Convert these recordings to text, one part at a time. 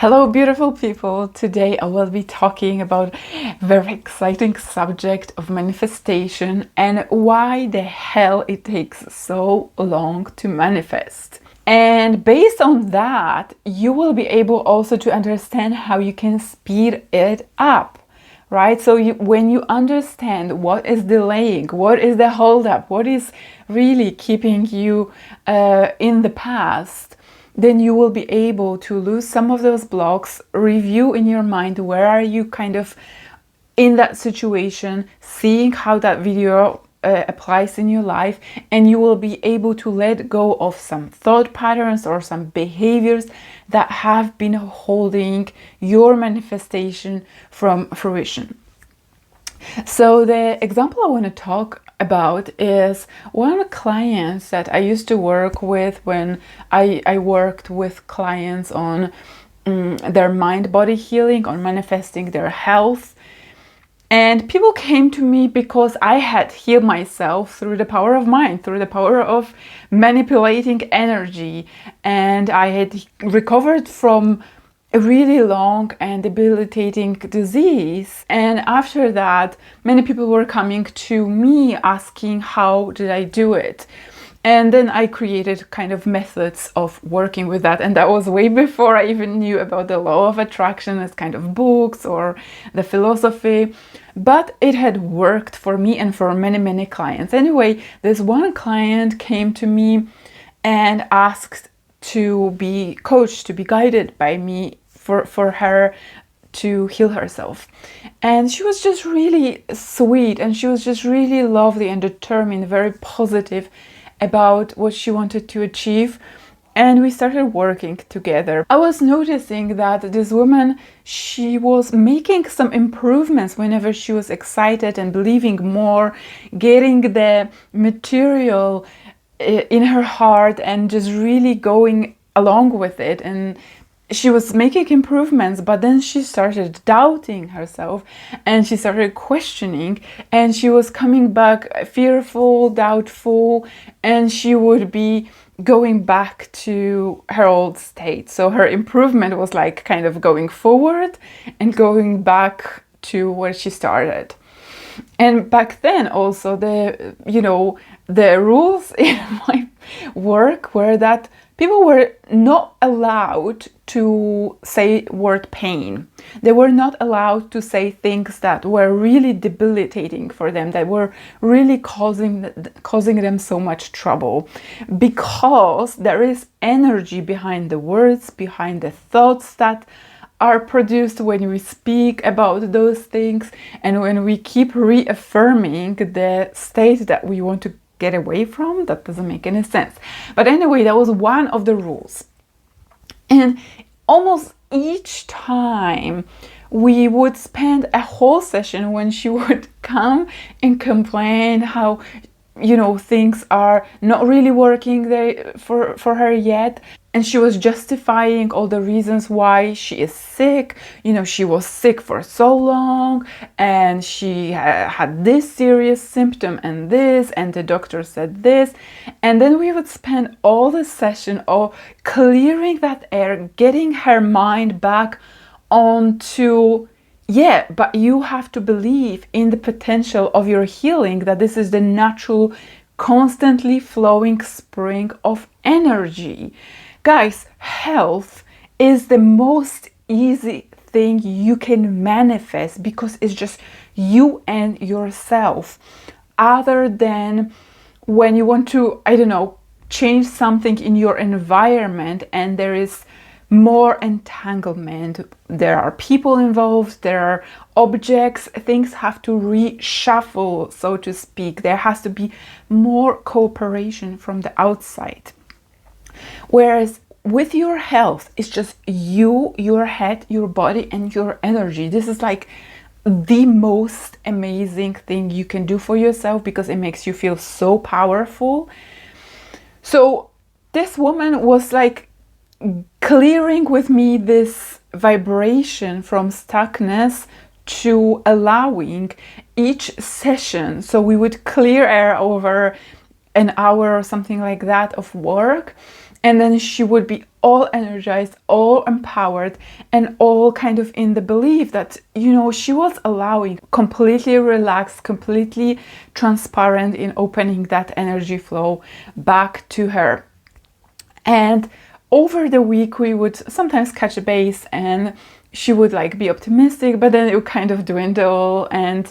Hello, beautiful people. Today I will be talking about a very exciting subject of manifestation and why the hell it takes so long to manifest. And based on that, you will be able also to understand how you can speed it up, right? So when you understand what is delaying, what is the holdup, what is really keeping you in the past, then you will be able to lose some of those blocks, review in your mind where are you kind of in that situation, seeing how that video applies in your life, and you will be able to let go of some thought patterns or some behaviors that have been holding your manifestation from fruition. So the example I want to talk about is one of the clients that I used to work with when I worked with clients on their mind-body healing, on manifesting their health. And people came to me because I had healed myself through the power of mind, through the power of manipulating energy. And I had recovered from a really long and debilitating disease. And after that, many people were coming to me asking, how did I do it? And then I created kind of methods of working with that. And that was way before I even knew about the law of attraction as kind of books or the philosophy. But it had worked for me and for many, many clients. Anyway, this one client came to me and asked to be coached, to be guided by me for her to heal herself. And she was just really sweet, and she was just really lovely and determined, very positive about what she wanted to achieve. And we started working together. I was noticing that this woman, she was making some improvements whenever she was excited and believing more, getting the material in her heart and just really going along with it. And she was making improvements, but then she started doubting herself and she started questioning, and she was coming back fearful, doubtful, and she would be going back to her old state. So her improvement was like kind of going forward and going back to where she started. And back then also the rules in my work were that people were not allowed to say word pain. They were not allowed to say things that were really debilitating for them, that were really causing them so much trouble, because there is energy behind the words, behind the thoughts that are produced when we speak about those things, and when we keep reaffirming the state that we want to get away from. That doesn't make any sense. But anyway, that was one of the rules. And almost each time we would spend a whole session when she would come and complain how things are not really working there for her yet. And she was justifying all the reasons why she is sick. She was sick for so long, and she had this serious symptom and this, and the doctor said this. And then we would spend all the session clearing that air, getting her mind back onto, but you have to believe in the potential of your healing, that this is the natural, constantly flowing spring of energy. Guys, health is the most easy thing you can manifest, because it's just you and yourself. Other than when you want to, change something in your environment and there is more entanglement. There are people involved, there are objects, things have to reshuffle, so to speak. There has to be more cooperation from the outside. Whereas with your health, it's just you, your head, your body, and your energy. This is like the most amazing thing you can do for yourself, because it makes you feel so powerful. So this woman was like clearing with me this vibration from stuckness to allowing each session. So we would clear air over an hour or something like that of work. And then she would be all energized, all empowered, and all kind of in the belief that, you know, she was allowing, completely relaxed, completely transparent in opening that energy flow back to her. And over the week, we would sometimes catch a base and she would like be optimistic, but then it would kind of dwindle, and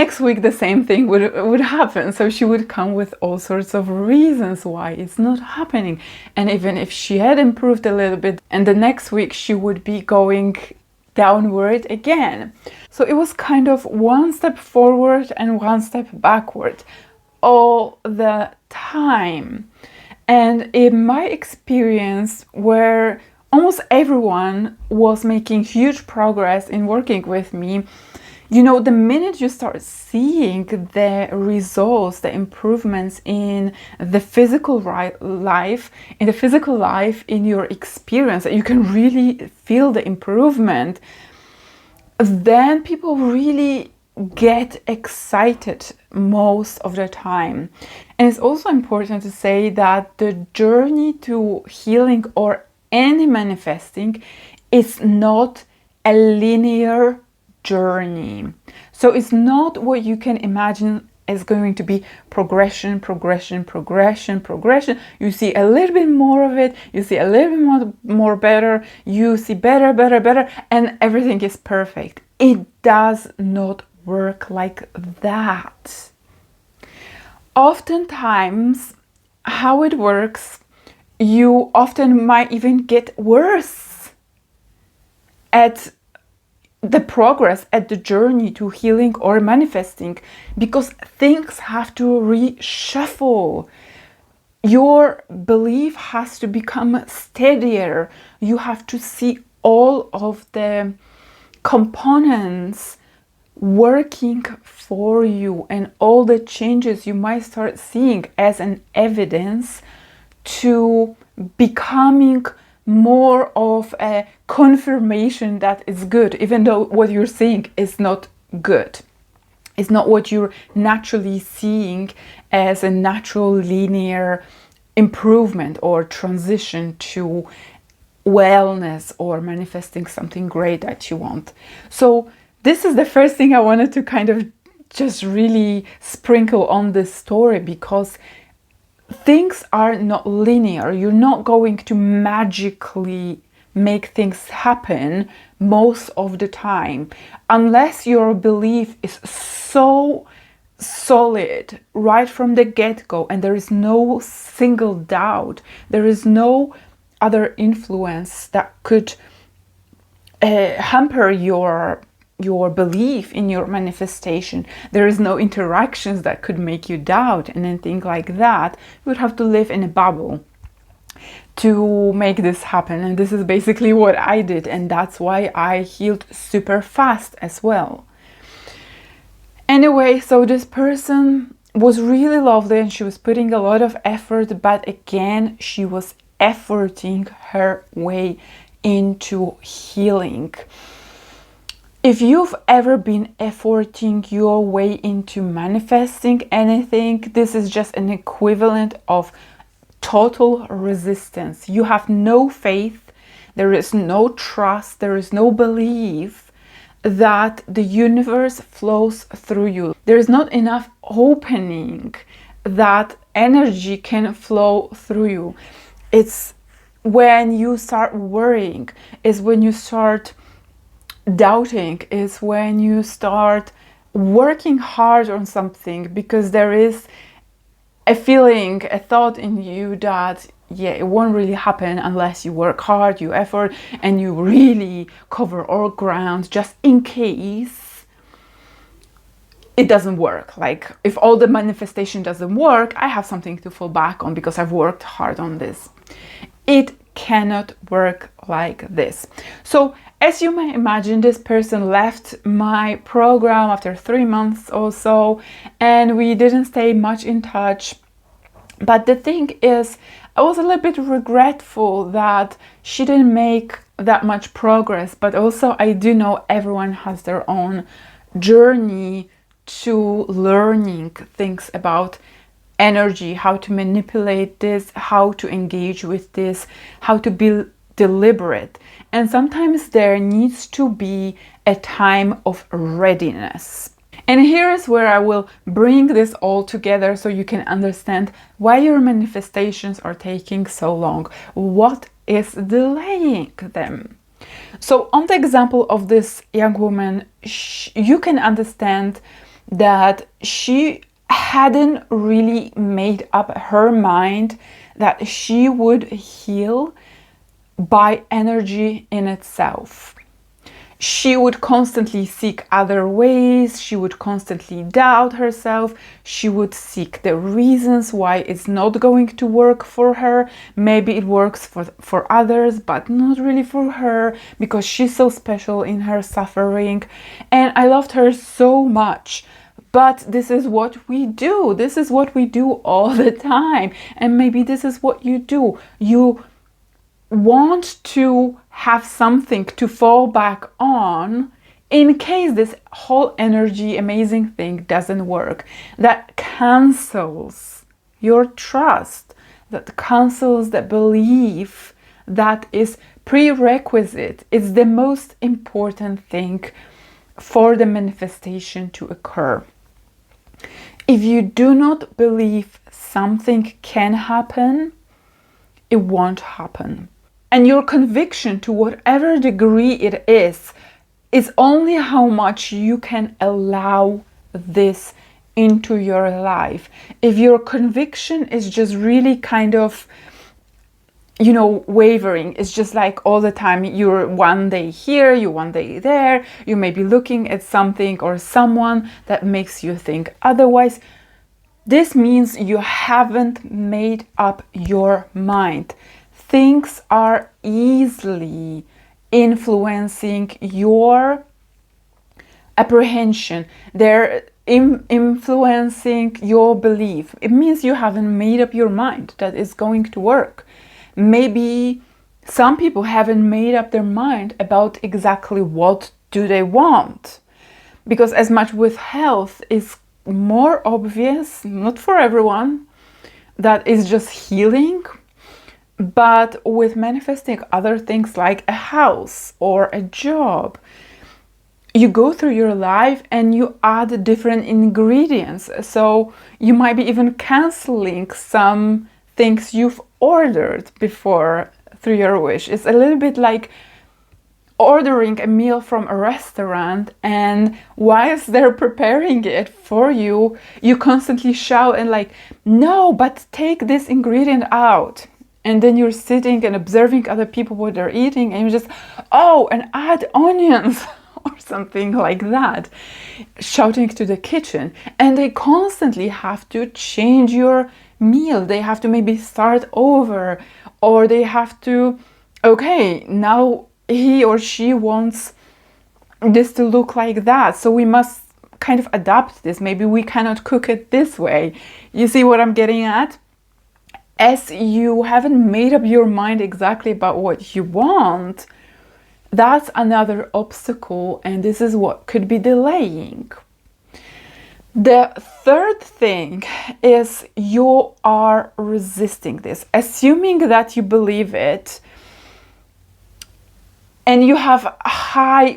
next week the same thing would happen. So she would come with all sorts of reasons why it's not happening. And even if she had improved a little bit, and the next week she would be going downward again. So it was kind of one step forward and one step backward all the time. And in my experience, where almost everyone was making huge progress in working with me, you know, the minute you start seeing the results, the improvements in the physical life, in your experience, you can really feel the improvement, then people really get excited most of the time. And it's also important to say that the journey to healing or any manifesting is not a linear journey. So it's not what you can imagine is going to be progression. You see a little bit more of it, you see a little bit more better, you see better, and everything is perfect. It does not work like that. Oftentimes, how it works, you often might even get worse at the progress, at the journey to healing or manifesting, because things have to reshuffle. Your belief has to become steadier. You have to see all of the components working for you, and all the changes you might start seeing as an evidence to becoming more of a confirmation that it's good, even though what you're seeing is not good. It's not what you're naturally seeing as a natural linear improvement or transition to wellness or manifesting something great that you want. So this is the first thing I wanted to kind of just really sprinkle on this story, because things are not linear. You're not going to magically make things happen most of the time, unless your belief is so solid right from the get-go and there is no single doubt, there is no other influence that could hamper your belief in your manifestation. There is no interactions that could make you doubt and anything like that. You would have to live in a bubble to make this happen. And this is basically what I did, and that's why I healed super fast as well. Anyway, so this person was really lovely and she was putting a lot of effort, but again, she was efforting her way into healing. If you've ever been efforting your way into manifesting anything, this is just an equivalent of total resistance. You have no faith, there is no trust, there is no belief that the universe flows through you. There is not enough opening that energy can flow through you. It's when you start worrying, is when you start doubting, is when you start working hard on something, because there is a feeling, a thought in you that, yeah, it won't really happen unless you work hard, you effort, and you really cover all ground just in case it doesn't work. Like, if all the manifestation doesn't work, I have something to fall back on because I've worked hard on this. It cannot work like this. So as you may imagine, this person left my program after 3 months or so, and we didn't stay much in touch. But the thing is, I was a little bit regretful that she didn't make that much progress, but also I do know everyone has their own journey to learning things about energy, how to manipulate this, how to engage with this, how to be deliberate. And sometimes there needs to be a time of readiness. And here is where I will bring this all together so you can understand why your manifestations are taking so long. What is delaying them? So on the example of this young woman, you can understand that she hadn't really made up her mind that she would heal by energy in itself. She would constantly seek other ways, she would constantly doubt herself, she would seek the reasons why it's not going to work for her. Maybe it works for others, but not really for her, because she's so special in her suffering. And I loved her so much. But this is what we do. This is what we do all the time. And maybe this is what you do. You want to have something to fall back on in case this whole energy amazing thing doesn't work. That cancels your trust, that cancels the belief that is prerequisite. It's the most important thing for the manifestation to occur. If you do not believe something can happen, it won't happen. And your conviction, to whatever degree it is only how much you can allow this into your life. If your conviction is just really kind of, wavering, it's just like all the time, you're one day here, you're one day there, you may be looking at something or someone that makes you think otherwise. This means you haven't made up your mind. Things are easily influencing your apprehension. They're influencing your belief. It means you haven't made up your mind that it's going to work. Maybe some people haven't made up their mind about exactly what do they want. Because as much with health is more obvious, not for everyone, that is just healing. But with manifesting other things like a house or a job, you go through your life and you add different ingredients. So you might be even canceling some things you've ordered before through your wish. It's a little bit like ordering a meal from a restaurant, and whilst they're preparing it for you, you constantly shout and like, no, but take this ingredient out. And then you're sitting and observing other people what they're eating, and you just, and add onions or something like that, shouting to the kitchen. And they constantly have to change your meal. They have to maybe start over, or they have to, okay, now he or she wants this to look like that, so we must kind of adapt this. Maybe we cannot cook it this way. You see what I'm getting at? As you haven't made up your mind exactly about what you want, that's another obstacle, and this is what could be delaying. The third thing is you are resisting this, assuming that you believe it, and you have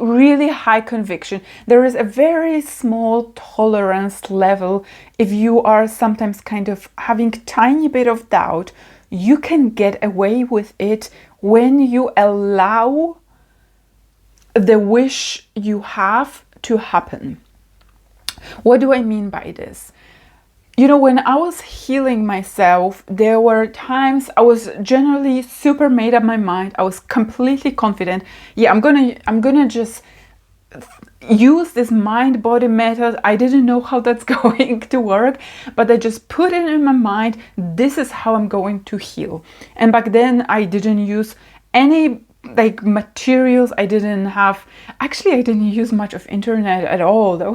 really high conviction. There is a very small tolerance level. If you are sometimes kind of having tiny bit of doubt, you can get away with it when you allow the wish you have to happen. What do I mean by this? When I was healing myself, there were times I was generally super made up my mind. I was completely confident. Yeah, I'm gonna just use this mind-body method. I didn't know how that's going to work, but I just put it in my mind. This is how I'm going to heal. And back then I didn't use any materials. I didn't use much of internet at all. That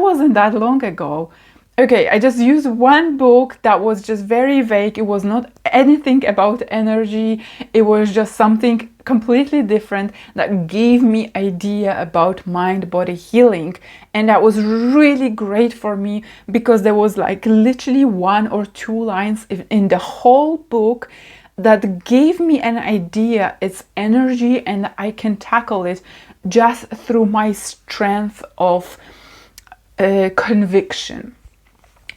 wasn't that long ago. Okay, I just used one book that was just very vague. It was not anything about energy. It was just something completely different that gave me idea about mind body healing, and that was really great for me because there was like literally 1 or 2 lines in the whole book that gave me an idea it's energy and I can tackle it just through my strength of conviction.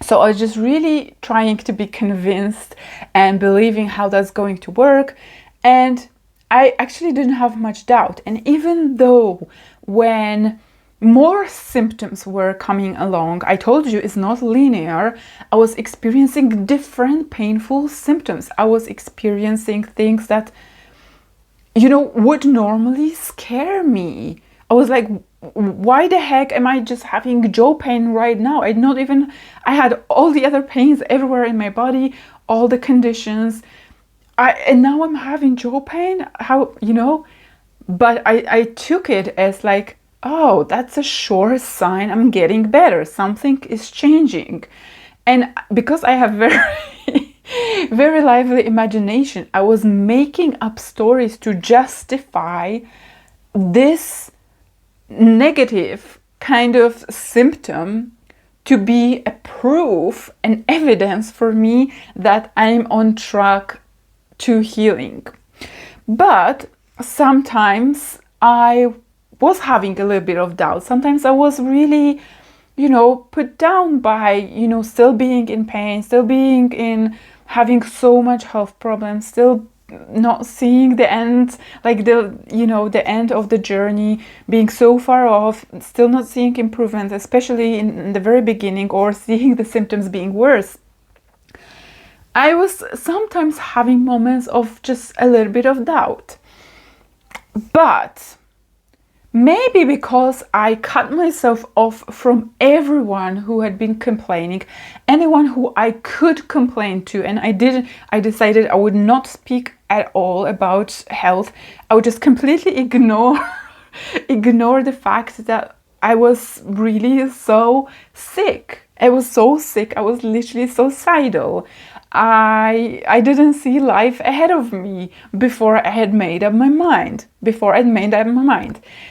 So I was just really trying to be convinced and believing how that's going to work. And I actually didn't have much doubt. And even though when more symptoms were coming along, I told you it's not linear, I was experiencing different painful symptoms. I was experiencing things that, would normally scare me. I was like, why the heck am I just having jaw pain right now? I had all the other pains everywhere in my body, all the conditions. And now I'm having jaw pain? But I took it as like, oh, that's a sure sign I'm getting better. Something is changing. And because I have very, very lively imagination, I was making up stories to justify this negative kind of symptom to be a proof and evidence for me that I'm on track to healing. But sometimes I was having a little bit of doubt. Sometimes I was really, put down by, still being in pain, still being in having so much health problems, still not seeing the end, like the end of the journey, being so far off, still not seeing improvements, especially in the very beginning, or seeing the symptoms being worse. I was sometimes having moments of just a little bit of doubt. But maybe because I cut myself off from everyone who had been complaining, anyone who I could complain to, and I decided I would not speak at all about health. I would just completely ignore the fact that I was really so sick. I was so sick. I was literally suicidal. I didn't see life ahead of me before I had made up my mind.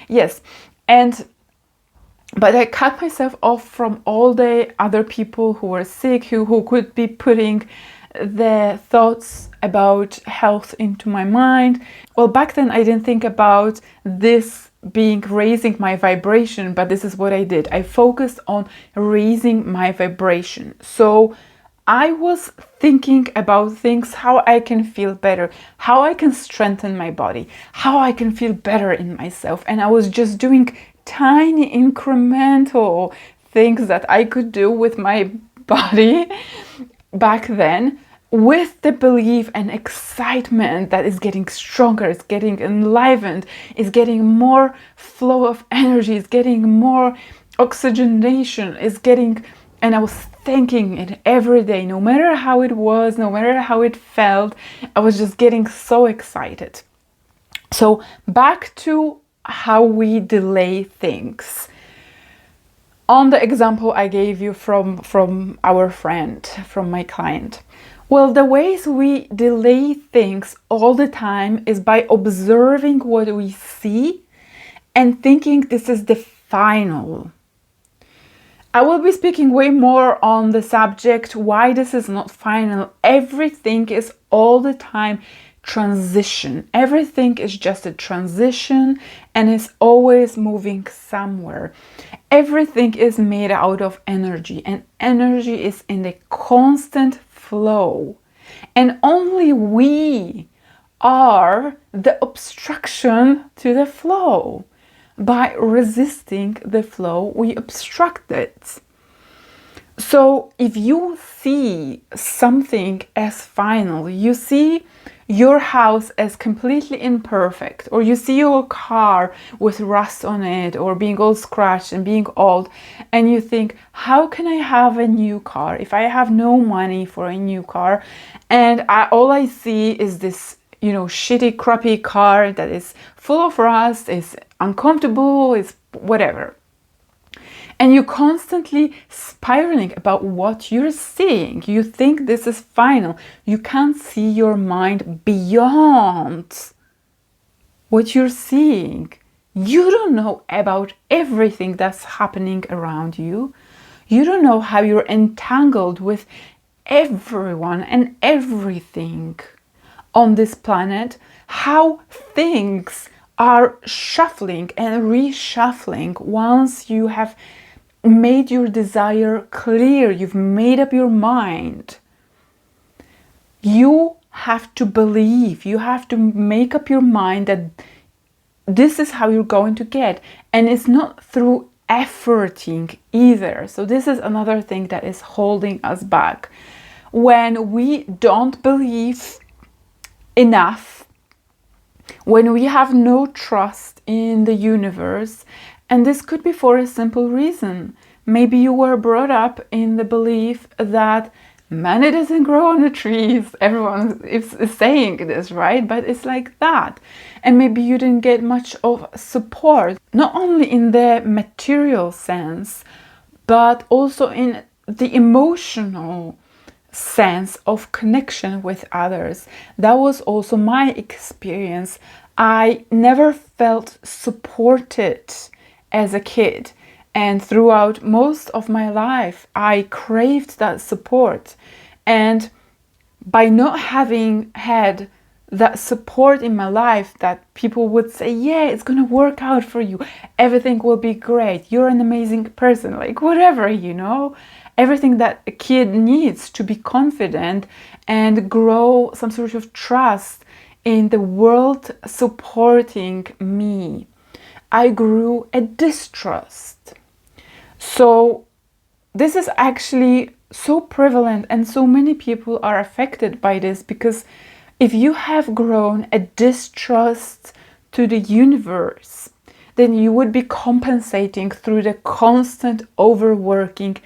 Yes. But I cut myself off from all the other people who were sick, who could be putting the thoughts about health into my mind. Well, back then I didn't think about this being raising my vibration, but this is what I did. I focused on raising my vibration. So I was thinking about things, how I can feel better, how I can strengthen my body, how I can feel better in myself. And I was just doing tiny incremental things that I could do with my body back then, with the belief and excitement that is getting stronger, it's getting enlivened, it's getting more flow of energy, it's getting more oxygenation, and I was thanking it every day, no matter how it was, no matter how it felt, I was just getting so excited. So back to how we delay things. On the example I gave you from our friend, from my client. Well, the ways we delay things all the time is by observing what we see and thinking this is the final. I will be speaking way more on the subject, why this is not final. Everything is all the time transition. Everything is just a transition and is always moving somewhere. Everything is made out of energy, and energy is in the constant flow. And only we are the obstruction to the flow. By resisting the flow, we obstruct it. So if you see something as final, you see your house as completely imperfect, or you see your car with rust on it, or being all scratched and being old, and you think, how can I have a new car if I have no money for a new car? And all I see is this shitty, crappy car that is full of rust, is uncomfortable, is whatever. And you're constantly spiraling about what you're seeing. You think this is final. You can't see your mind beyond what you're seeing. You don't know about everything that's happening around you. You don't know how you're entangled with everyone and everything on this planet, how things are shuffling and reshuffling once you have made your desire clear, you've made up your mind. You have to believe, you have to make up your mind that this is how you're going to get. And it's not through efforting either. So this is another thing that is holding us back. When we don't believe enough, when we have no trust in the universe, and this could be for a simple reason. Maybe you were brought up in the belief that money doesn't grow on the trees. Everyone is saying this, right? But it's like that. And maybe you didn't get much of support, not only in the material sense, but also in the emotional sense of connection with others. That was also my experience. I never felt supported as a kid, and throughout most of my life I craved that support. And by not having had that support in my life, that people would say, yeah, it's gonna work out for you, everything will be great, you're an amazing person, like whatever, everything that a kid needs to be confident and grow some sort of trust in the world supporting me, I grew a distrust. So this is actually so prevalent, and so many people are affected by this, because if you have grown a distrust to the universe, then you would be compensating through the constant overworking,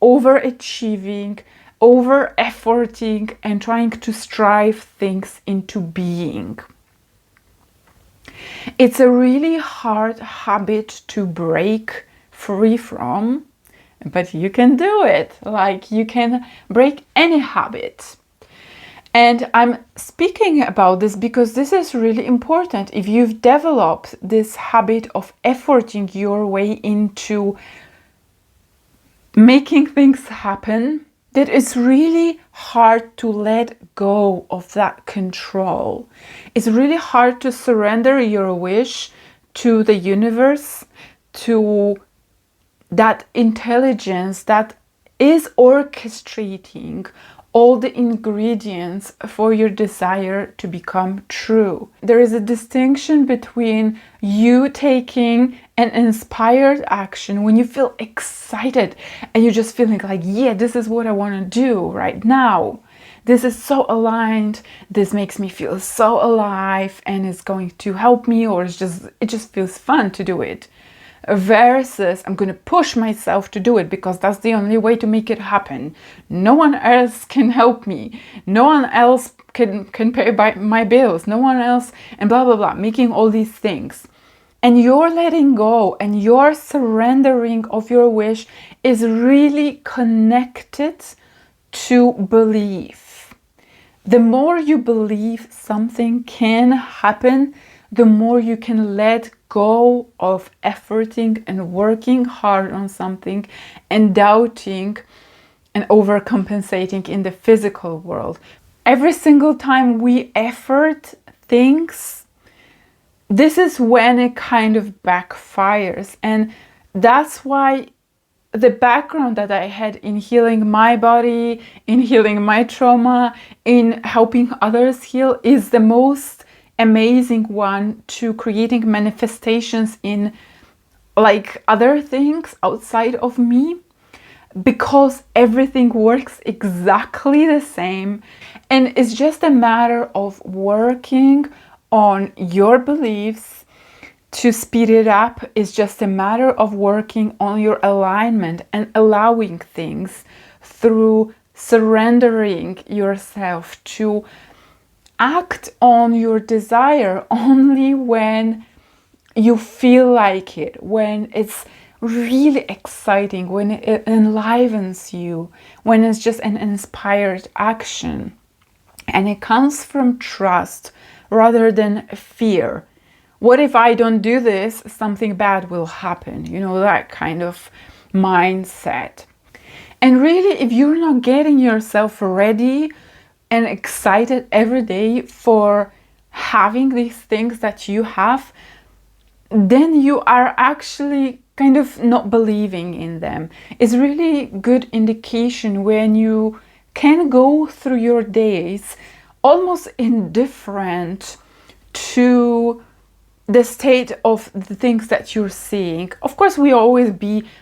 overachieving, over-efforting, and trying to strive things into being. It's a really hard habit to break free from, but you can do it. Like, you can break any habit. And I'm speaking about this because this is really important. If you've developed this habit of efforting your way into making things happen, that it's really hard to let go of that control. It's really hard to surrender your wish to the universe, to that intelligence that is orchestrating all the ingredients for your desire to become true. There is a distinction between you taking an inspired action when you feel excited and you're just feeling like, yeah, this is what I want to do right now. This is so aligned. This makes me feel so alive and it's going to help me, or it just feels fun to do it. Versus, I'm going to push myself to do it because that's the only way to make it happen. No one else can help me. No one else can pay my bills. No one else, and blah, blah, blah, making all these things. And your letting go and your surrendering of your wish is really connected to belief. The more you believe something can happen, the more you can let go of efforting and working hard on something and doubting and overcompensating in the physical world. Every single time we effort things, this is when it kind of backfires. And that's why the background that I had in healing my body, in healing my trauma, in helping others heal is the most amazing one to creating manifestations in like other things outside of me, because everything works exactly the same, and it's just a matter of working on your beliefs to speed it up. It's just a matter of working on your alignment and allowing things through surrendering yourself to act on your desire only when you feel like it, when it's really exciting, when it enlivens you, when it's just an inspired action. And it comes from trust rather than fear. What if I don't do this? Something bad will happen. You know, that kind of mindset. And really, if you're not getting yourself ready and excited every day for having these things that you have, then you are actually kind of not believing in them. It's really good indication when you can go through your days almost indifferent to the state of the things that you're seeing. Of course, we always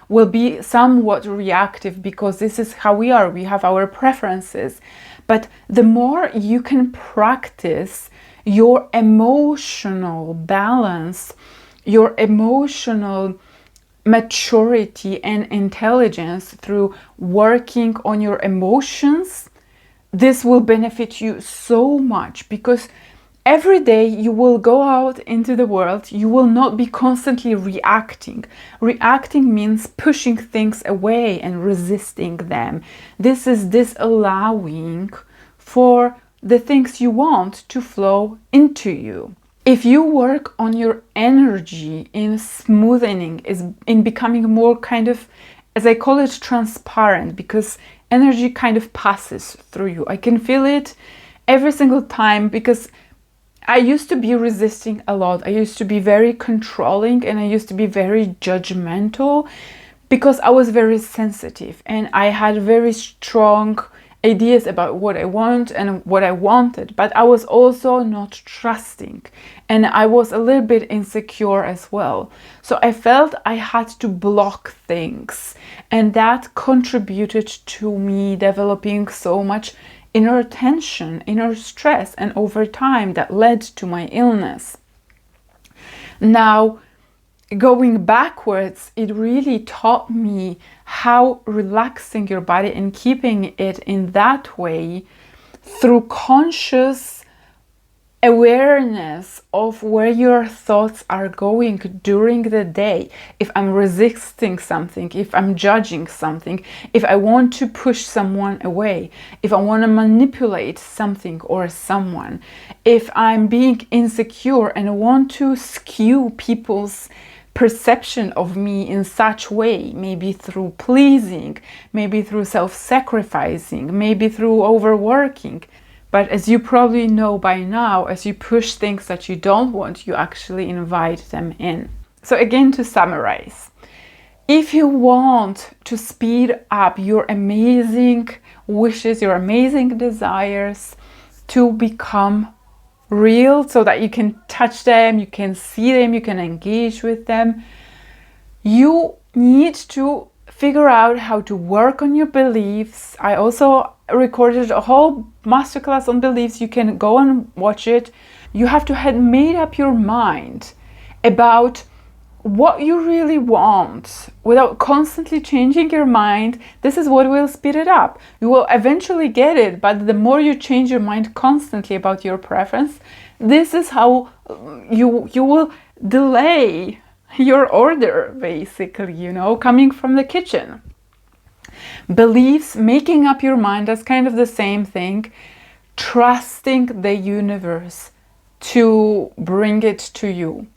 will be somewhat reactive, because this is how we are. We have our preferences. But the more you can practice your emotional balance, your emotional maturity and intelligence through working on your emotions, this will benefit you so much, because every day you will go out into the world, you will not be constantly reacting. Reacting means pushing things away and resisting them. This is disallowing for the things you want to flow into you. If you work on your energy in smoothening, in becoming more kind of, as I call it, transparent, because energy kind of passes through you. I can feel it every single time, because I used to be resisting a lot. I used to be very controlling, and I used to be very judgmental, because I was very sensitive and I had very strong ideas about what I want and what I wanted, but I was also not trusting, and I was a little bit insecure as well. So I felt I had to block things, and that contributed to me developing so much inner tension, inner stress, and over time that led to my illness. Now, going backwards, it really taught me how relaxing your body and keeping it in that way through conscious awareness of where your thoughts are going during the day. If I'm resisting something, if I'm judging something, if I want to push someone away, if I want to manipulate something or someone, if I'm being insecure and want to skew people's perception of me in such way, maybe through pleasing, maybe through self-sacrificing, maybe through overworking. But as you probably know by now, as you push things that you don't want, you actually invite them in. So again, to summarize, if you want to speed up your amazing wishes, your amazing desires to become real, so that you can touch them, you can see them, you can engage with them, you need to figure out how to work on your beliefs. I also recorded a whole masterclass on beliefs. You can go and watch it. You have to have made up your mind about what you really want without constantly changing your mind. This is what will speed it up. You will eventually get it, but the more you change your mind constantly about your preference, this is how you will delay your order, basically, you know, coming from the kitchen. Beliefs, making up your mind, that's kind of the same thing. Trusting the universe to bring it to you.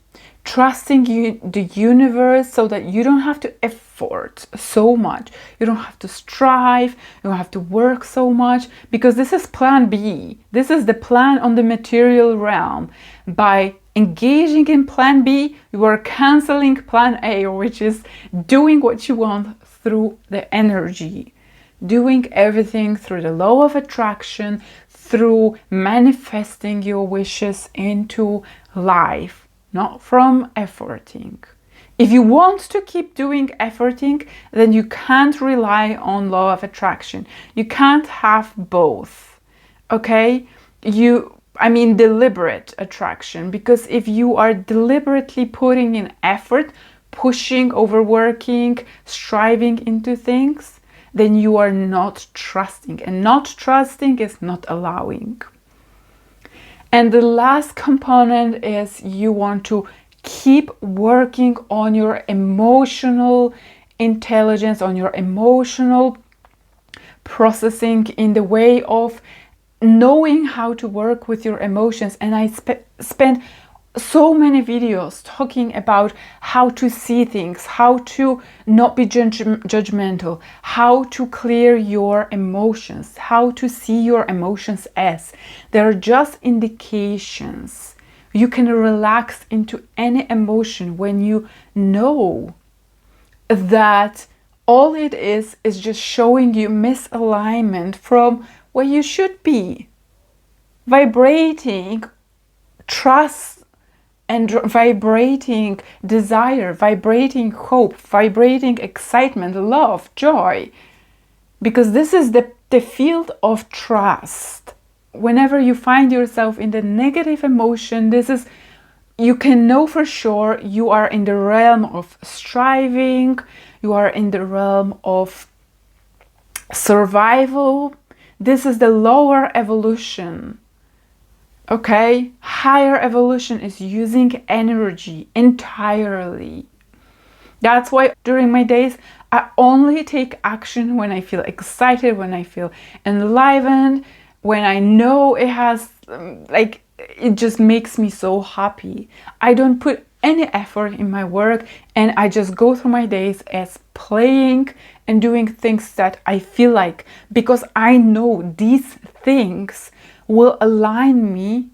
Trusting the universe so that you don't have to effort so much. You don't have to strive. You don't have to work so much, because this is plan B. This is the plan on the material realm. By engaging in plan B, you are canceling plan A, which is doing what you want through the energy. Doing everything through the law of attraction, through manifesting your wishes into life, not from efforting. If you want to keep doing efforting, then you can't rely on law of attraction. You can't have both, okay? Deliberate attraction, because if you are deliberately putting in effort, pushing, overworking, striving into things, then you are not trusting, and not trusting is not allowing. And the last component is you want to keep working on your emotional intelligence, on your emotional processing, in the way of knowing how to work with your emotions. And I spent so many videos talking about how to see things, how to not be judgmental, how to clear your emotions, how to see your emotions as they're just indications. You can relax into any emotion when you know that all it is just showing you misalignment from where you should be. Vibrating trust and vibrating desire, vibrating hope, vibrating excitement, love, joy. Because this is the field of trust. Whenever you find yourself in the negative emotion, you can know for sure you are in the realm of striving, you are in the realm of survival. This is the lower evolution. Okay? Higher evolution is using energy entirely. That's why during my days, I only take action when I feel excited, when I feel enlivened, when I know it has, it just makes me so happy. I don't put any effort in my work, and I just go through my days as playing and doing things that I feel like, because I know these things will align me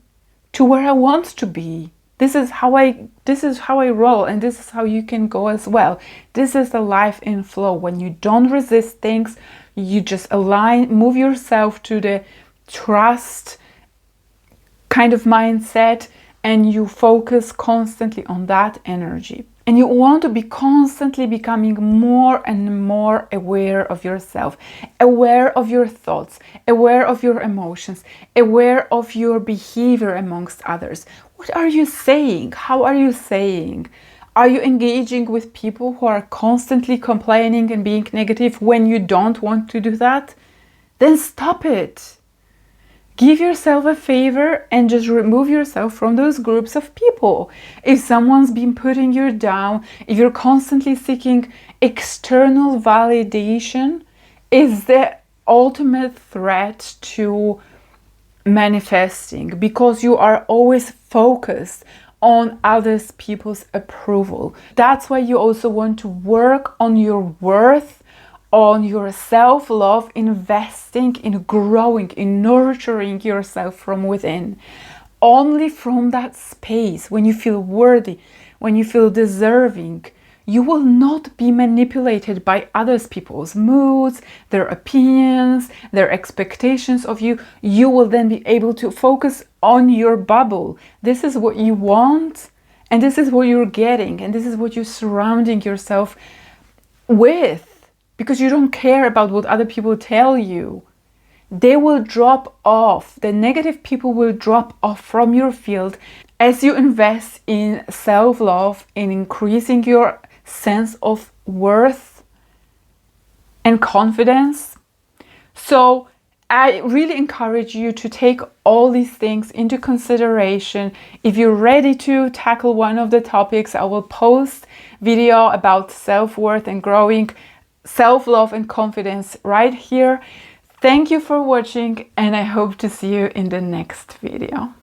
to where I want to be. This is how I roll, and this is how you can go as well. This is the life in flow. When you don't resist things, you just align, move yourself to the trust kind of mindset, and you focus constantly on that energy. And you want to be constantly becoming more and more aware of yourself, aware of your thoughts, aware of your emotions, aware of your behavior amongst others. What are you saying? How are you saying? Are you engaging with people who are constantly complaining and being negative when you don't want to do that? Then stop it. Give yourself a favor and just remove yourself from those groups of people. If someone's been putting you down, if you're constantly seeking external validation, is the ultimate threat to manifesting, because you are always focused on other people's approval. That's why you also want to work on your worth, on your self-love, investing in growing, in nurturing yourself from within. Only from that space, when you feel worthy, when you feel deserving, you will not be manipulated by other people's moods, their opinions, their expectations of you. You will then be able to focus on your bubble. This is what you want, and this is what you're getting, and this is what you're surrounding yourself with. Because you don't care about what other people tell you. They will drop off. The negative people will drop off from your field as you invest in self-love, in increasing your sense of worth and confidence. So I really encourage you to take all these things into consideration. If you're ready to tackle one of the topics, I will post video about self-worth and growing self-love and confidence right here. Thank you for watching, and I hope to see you in the next video.